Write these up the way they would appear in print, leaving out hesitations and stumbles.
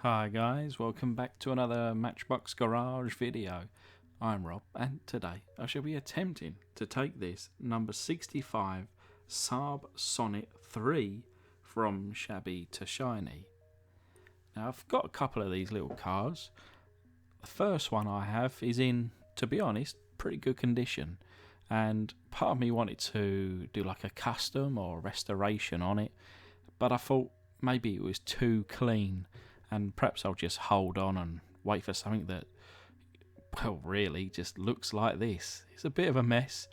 Hi guys, welcome back to another Matchbox Garage video. I'm Rob and today I shall be attempting to take this number 65 SAAB Sonnett 3 from shabby to shiny. Now I've got a couple of these little cars. The first one I have is in, to be honest, pretty good condition, and part of me wanted to do like a custom or restoration on it, but I thought maybe it was too clean and perhaps I'll just hold on and wait for something that, well, really just looks like this. It's a bit of a mess.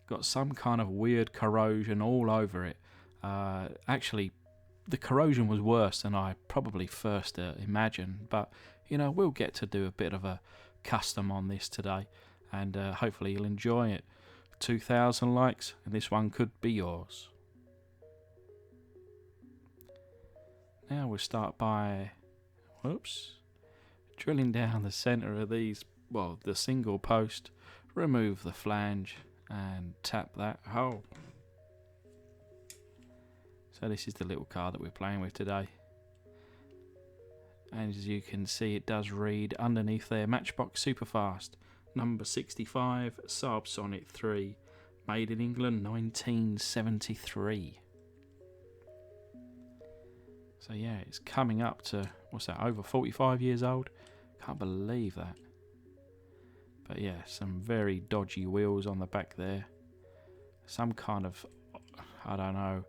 Got some kind of weird corrosion all over it. Actually, the corrosion was worse than I probably first imagined, but you know, we'll get to do a bit of a custom on this today, and hopefully you'll enjoy it. 2,000 likes and this one could be yours. Now we'll start by drilling down the centre of these, well, the single post, remove the flange and tap that hole. So this is the little car that we're playing with today, and as you can see it does read underneath there, Matchbox Superfast number 65 SAAB Sonnett 3, made in England 1973. So yeah, it's coming up to, what's that, over 45 years old? Can't believe that. But yeah, some very dodgy wheels on the back there. Some kind of, I don't know,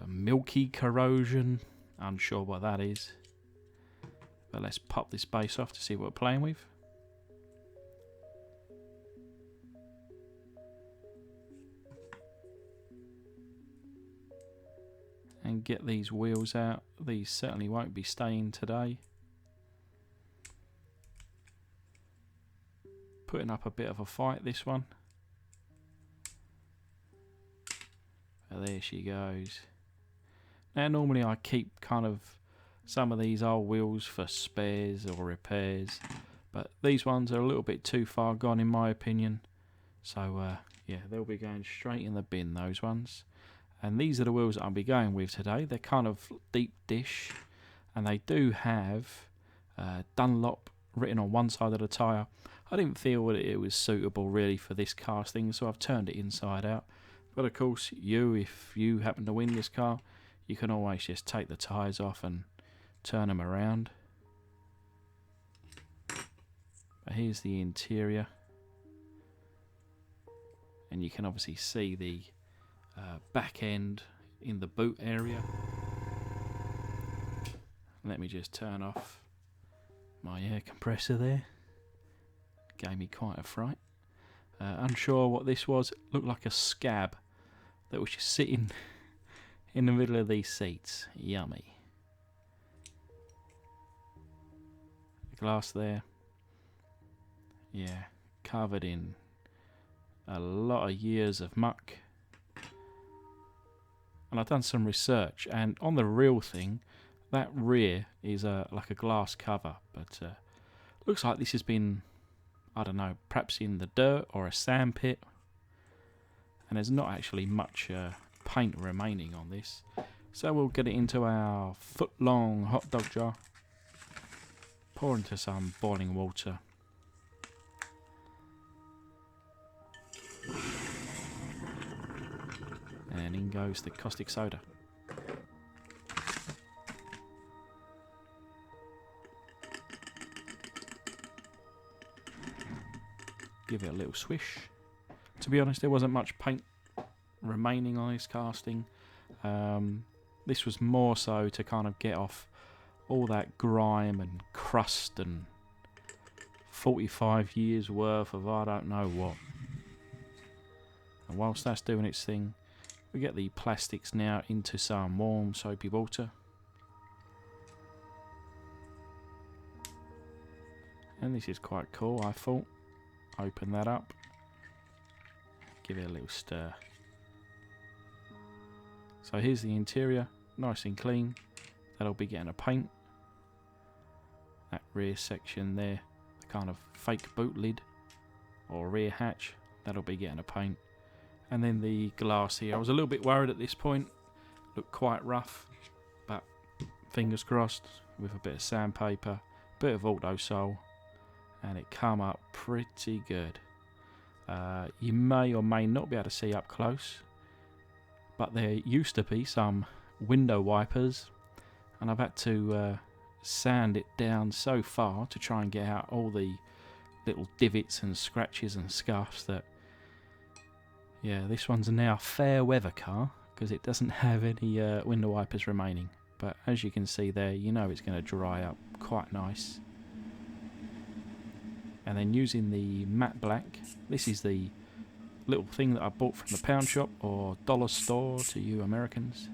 milky corrosion. Unsure what that is. But let's pop this base off to see what we're playing with. And get these wheels out. These certainly won't be staying today. Putting up a bit of a fight, this one. But there she goes. Now normally I keep kind of some of these old wheels for spares or repairs, but these ones are a little bit too far gone in my opinion. So yeah, they'll be going straight in the bin, those ones. And these are the wheels that I'll be going with today. They're kind of deep dish, and they do have Dunlop written on one side of the tyre. I didn't feel that it was suitable really for this casting, so I've turned it inside out. But of course, if you happen to win this car, you can always just take the tyres off and turn them around. But here's the interior, and you can obviously see the back end in the boot area. Let me just turn off my air compressor there. Gave me quite a fright. Unsure what this was. It looked like a scab that was just sitting in the middle of these seats. Yummy. The glass there, yeah, covered in a lot of years of muck. And I've done some research, and on the real thing, that rear is like a glass cover, but looks like this has been, I don't know, perhaps in the dirt or a sand pit, and there's not actually much paint remaining on this. So we'll get it into our foot-long hot dog jar, pour into some boiling water. And in goes the caustic soda. Give it a little swish. To be honest, there wasn't much paint remaining on this casting. This was more so to kind of get off all that grime and crust and 45 years worth of I don't know what. And whilst that's doing its thing, we get the plastics now into some warm soapy water. And this is quite cool, I thought. Open that up. Give it a little stir. So here's the interior, nice and clean. That'll be getting a paint. That rear section there, the kind of fake boot lid or rear hatch, that'll be getting a paint. And then the glass here, I was a little bit worried at this point, looked quite rough, but fingers crossed, with a bit of sandpaper, bit of Autosol, and it come up pretty good. You may or may not be able to see up close, but there used to be some window wipers, and I've had to sand it down so far to try and get out all the little divots and scratches and scuffs that, yeah, this one's now a fair weather car because it doesn't have any window wipers remaining. But as you can see there, you know it's going to dry up quite nice. And then using the matte black, this is the little thing that I bought from the pound shop or dollar store to you Americans.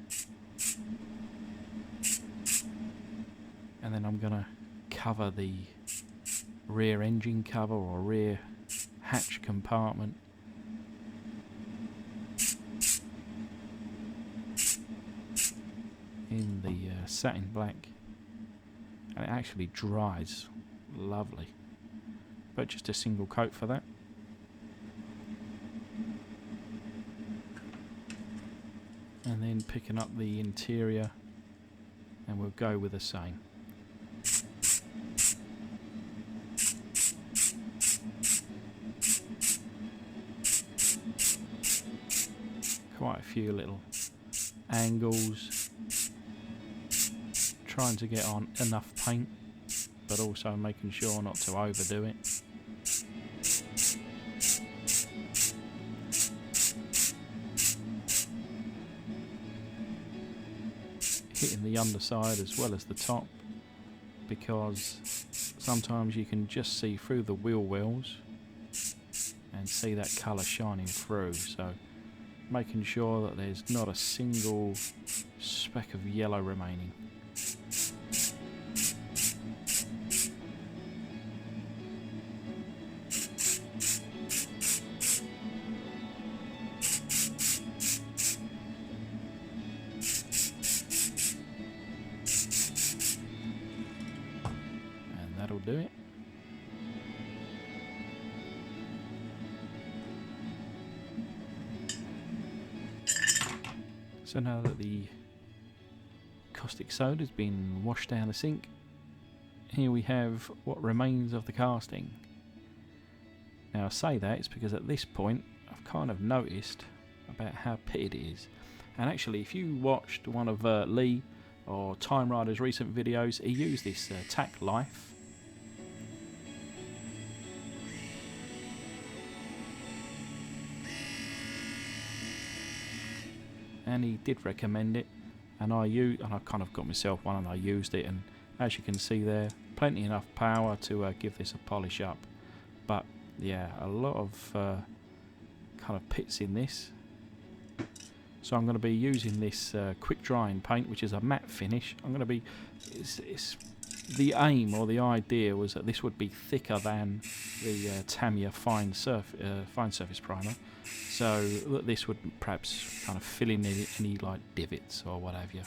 And then I'm going to cover the rear engine cover or rear hatch compartment. In the satin black, and it actually dries lovely, but just a single coat for that. And then picking up the interior, and we'll go with the same. Quite a few little angles, trying to get on enough paint, but also making sure not to overdo it. Hitting the underside as well as the top, because sometimes you can just see through the wheel wells and see that colour shining through, so making sure that there's not a single speck of yellow remaining. And that'll do it. So now that the caustic soda has been washed down the sink, here we have what remains of the casting. Now I say that it's because at this point I've kind of noticed about how pitted it is. And actually, if you watched one of Lee or Time Rider's recent videos, he used this tack life. And he did recommend it, and I kind of got myself one and I used it, and as you can see there, plenty enough power to give this a polish up. But yeah, a lot of kind of pits in this, so I'm going to be using this quick drying paint, which is a matte finish. It's the aim or the idea was that this would be thicker than the Tamiya fine surface primer, so that this would perhaps kind of fill in any like divots or what have you.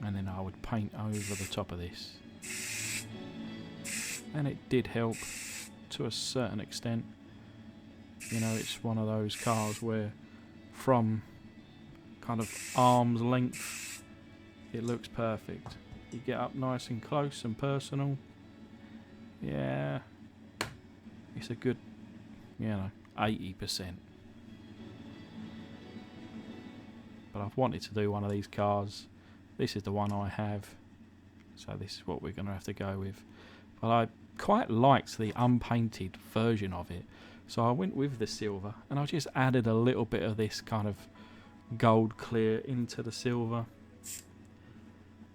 And then I would paint over the top of this, and it did help to a certain extent. You know, it's one of those cars where from kind of arm's length it looks perfect. You get up nice and close and personal, yeah, it's a good, 80%. But I've wanted to do one of these cars. This is the one I have, so this is what we're going to have to go with. But I quite liked the unpainted version of it, so I went with the silver, and I just added a little bit of this kind of gold clear into the silver.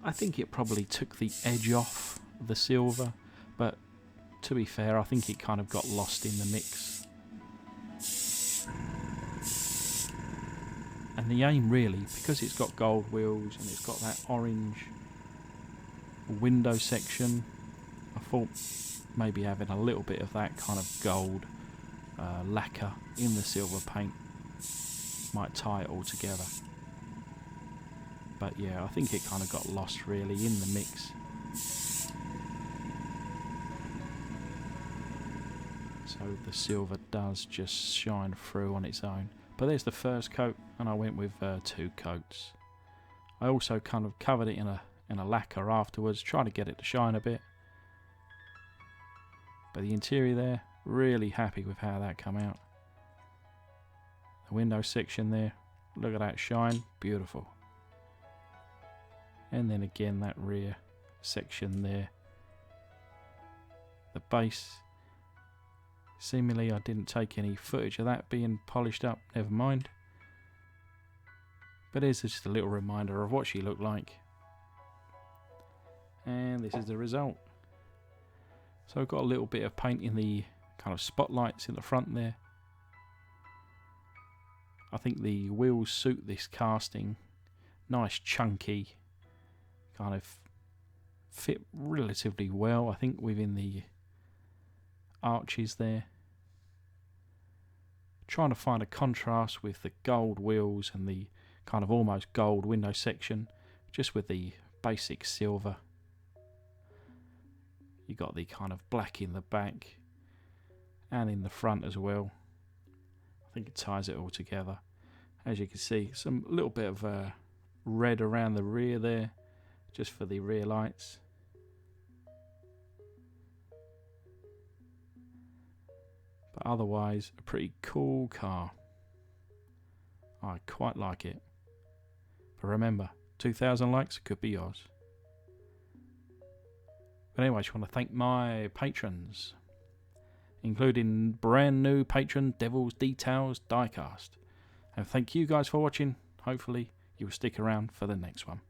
I think it probably took the edge off the silver, but to be fair, I think it kind of got lost in the mix. And the aim really, because it's got gold wheels and it's got that orange window section, I thought maybe having a little bit of that kind of gold lacquer in the silver paint might tie it all together. But yeah, I think it kind of got lost really in the mix. So the silver does just shine through on its own. But there's the first coat, and I went with 2 coats. I also kind of covered it in and a lacquer afterwards, trying to get it to shine a bit. But the interior there, really happy with how that come out. The window section there, look at that shine, beautiful. And then again that rear section there. The base, seemingly I didn't take any footage of that being polished up, never mind. But here's just a little reminder of what she looked like. And this is the result. So I've got a little bit of paint in the kind of spotlights in the front there. I think the wheels suit this casting. Nice chunky, kind of fit relatively well, I think, within the arches there. Trying to find a contrast with the gold wheels and the kind of almost gold window section, just with the basic silver. You got the kind of black in the back and in the front as well. I think it ties it all together. As you can see, some little bit of red around the rear there, just for the rear lights. But otherwise, a pretty cool car. I quite like it. But remember, 2,000 likes could be yours. But anyway, I just want to thank my patrons, including brand new patron Devil's Details Diecast. And thank you guys for watching. Hopefully you will stick around for the next one.